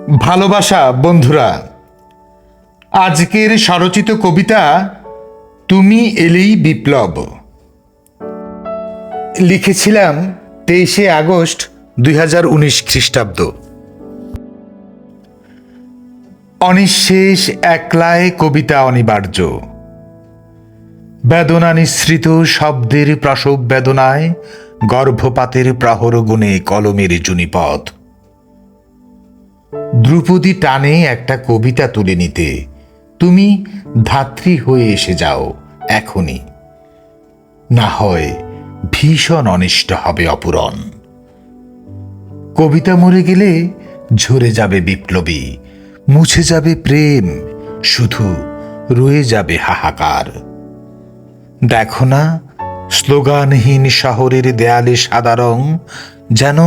ভালোবাসা বন্ধুরা, আজকের স্বরচিত কবিতা তুমি এলেই বিপ্লব। লিখেছিলাম 23শে আগস্ট 2019 খ্রিস্টাব্দ। অনিঃশেষ একলায় কবিতা অনিবার্য, বেদনা নিঃসৃত শব্দের প্রসব বেদনায় গর্ভপাতের প্রহর গুণে কলমের জুনিপথ। ধ্রুপদী টানে একটা কবিতা তুলে নিতে তুমি ধাত্রী হয়ে এসে যাও এখনই, না হয় ভীষণ অনিষ্ট হবে অপূরণ। কবিতা মরে গেলে ঝরে যাবে বিপ্লবী, মুছে যাবে প্রেম, শুধু রয়ে যাবে হাহাকার। দেখো না, স্লোগানহীন শহরের দেয়ালে সাদা রং, যেন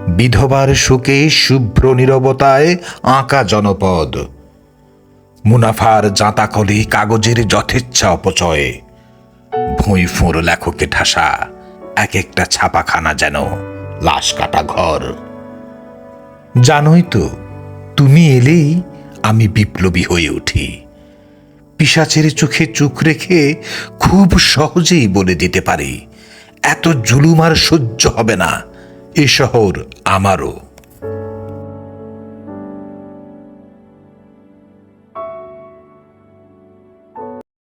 বিধবার শোকে শুভ্র নীরবতায় আঁকা জনপদ। মুনাফার জাঁতাকলে কাগজের যথেচ্ছা অপচয়, ভুঁই ফোঁড় লেখকে ঠাসা এক একটা ছাপাখানা যেন লাশ কাটা ঘর। জানোই তো, তুমি এলেই আমি বিপ্লবী হয়ে উঠি। পিশাচের চোখে চোখ রেখে খুব সহজেই বলে দিতে পারি, এত জুলুম আর সহ্য হবে না, এ শহর আমারও।